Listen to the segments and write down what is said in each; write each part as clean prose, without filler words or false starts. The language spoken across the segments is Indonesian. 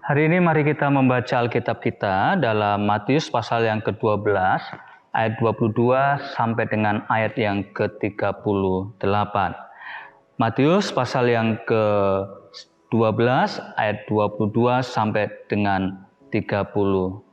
Hari ini mari kita membaca Alkitab kita dalam Matius pasal yang ke-12 ayat 22 sampai dengan ayat yang ke-38. Matius pasal yang ke-12 ayat 22 sampai dengan 38.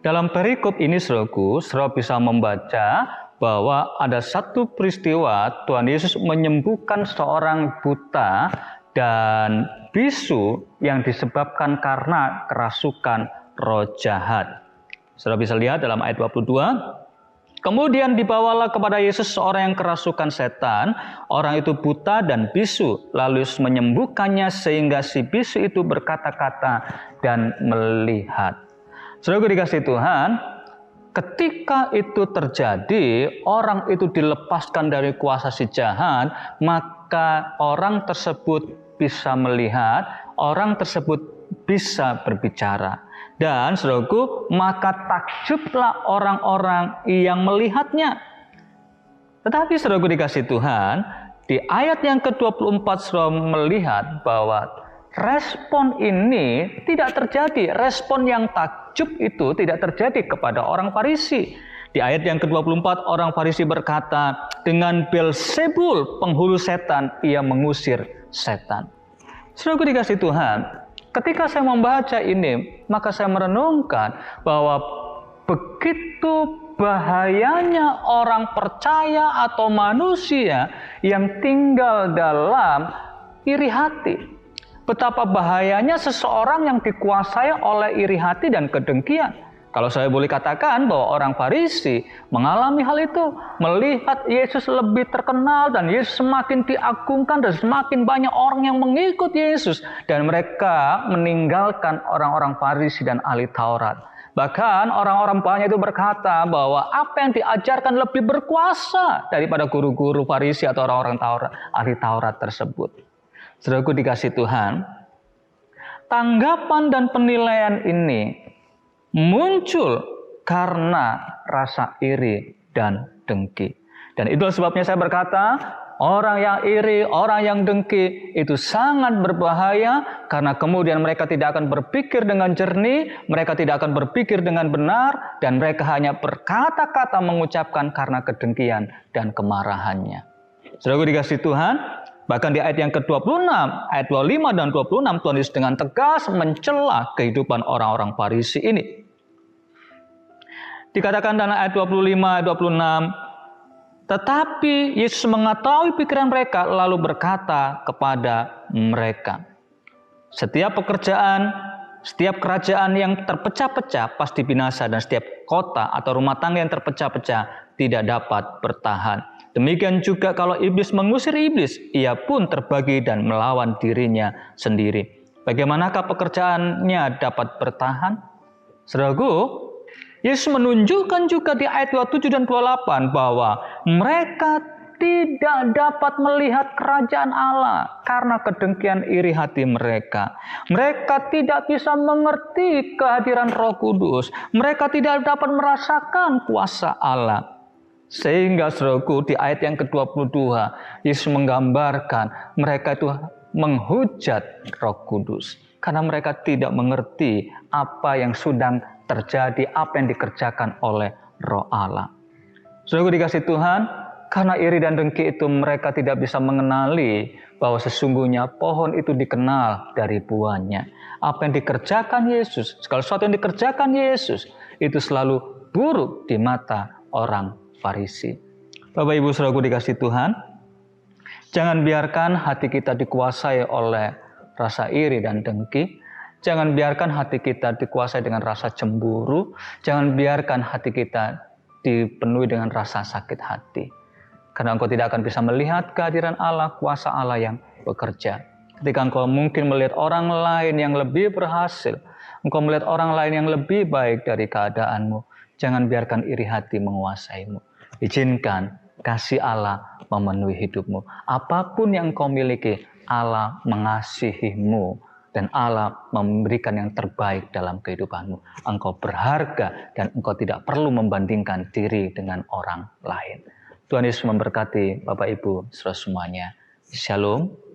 Dalam perikop ini saudaraku, saudara bisa membaca bahwa ada satu peristiwa Tuhan Yesus menyembuhkan seorang buta dan bisu yang disebabkan karena kerasukan roh jahat. Saudara bisa lihat dalam ayat 22. Kemudian dibawalah kepada Yesus seorang yang kerasukan setan. Orang itu buta dan bisu. Lalu Yesus menyembuhkannya sehingga si bisu itu berkata-kata dan melihat. Saudara dikasih Tuhan, ketika itu terjadi, orang itu dilepaskan dari kuasa si jahat, maka orang tersebut bisa melihat, orang tersebut bisa berbicara. Dan saudaraku, maka takjublah orang-orang yang melihatnya. Tetapi saudaraku dikasih Tuhan, di ayat yang ke-24 saudara melihat bahwa respon ini tidak terjadi. Respon yang takjub itu tidak terjadi kepada orang Farisi. Di ayat yang ke-24 orang Farisi berkata, dengan Beelzebul penghulu setan ia mengusir setan. Saudaraku dikasih Tuhan, ketika saya membaca ini, maka saya merenungkan bahwa begitu bahayanya orang percaya atau manusia yang tinggal dalam iri hati. Betapa bahayanya seseorang yang dikuasai oleh iri hati dan kedengkian. Kalau saya boleh katakan bahwa orang Farisi mengalami hal itu, melihat Yesus lebih terkenal dan Yesus semakin diagungkan dan semakin banyak orang yang mengikut Yesus, dan mereka meninggalkan orang-orang Farisi dan ahli Taurat. Bahkan orang-orang banyak itu berkata bahwa apa yang diajarkan lebih berkuasa daripada guru-guru Farisi atau orang-orang Taurat, ahli Taurat tersebut. Saudaraku dikasih Tuhan, tanggapan dan penilaian ini muncul karena rasa iri dan dengki. Dan itu sebabnya saya berkata, orang yang iri, orang yang dengki itu sangat berbahaya, karena kemudian mereka tidak akan berpikir dengan jernih, mereka tidak akan berpikir dengan benar, dan mereka hanya berkata-kata mengucapkan karena kedengkian dan kemarahannya. Saudaraku dikasih Tuhan, bahkan di ayat yang ke-26, ayat 25 dan 26, Tuhan Yesus dengan tegas mencela kehidupan orang-orang Farisi ini. Dikatakan dalam ayat 25, 26, tetapi Yesus mengetahui pikiran mereka, lalu berkata kepada mereka, setiap pekerjaan, setiap kerajaan yang terpecah-pecah pasti binasa, dan setiap kota atau rumah tangga yang terpecah-pecah tidak dapat bertahan. Demikian juga kalau iblis mengusir iblis, ia pun terbagi dan melawan dirinya sendiri. Bagaimanakah pekerjaannya dapat bertahan? Saudaraku, Yesus menunjukkan juga di ayat 27 dan 28 bahwa mereka tidak dapat melihat kerajaan Allah karena kedengkian iri hati mereka. Mereka tidak bisa mengerti kehadiran Roh Kudus. Mereka tidak dapat merasakan kuasa Allah. Sehingga saudaraku, di ayat yang ke-22, Yesus menggambarkan mereka itu menghujat Roh Kudus. Karena mereka tidak mengerti apa yang sedang terjadi, apa yang dikerjakan oleh Roh Allah. Saudaraku dikasih Tuhan, karena iri dan dengki itu mereka tidak bisa mengenali bahwa sesungguhnya pohon itu dikenal dari buahnya. Apa yang dikerjakan Yesus, segala sesuatu yang dikerjakan Yesus, itu selalu buruk di mata orang Farisi. Bapak Ibu saudaraku dikasih Tuhan, jangan biarkan hati kita dikuasai oleh rasa iri dan dengki. Jangan biarkan hati kita dikuasai dengan rasa cemburu. Jangan biarkan hati kita dipenuhi dengan rasa sakit hati. Karena engkau tidak akan bisa melihat kehadiran Allah, kuasa Allah yang bekerja. Ketika engkau mungkin melihat orang lain yang lebih berhasil, engkau melihat orang lain yang lebih baik dari keadaanmu, jangan biarkan iri hati menguasaimu. Izinkan kasih Allah memenuhi hidupmu. Apapun yang engkau miliki, Allah mengasihimu. Dan Allah memberikan yang terbaik dalam kehidupanmu. Engkau berharga dan engkau tidak perlu membandingkan diri dengan orang lain. Tuhan Yesus memberkati Bapak Ibu saudara semuanya. Shalom.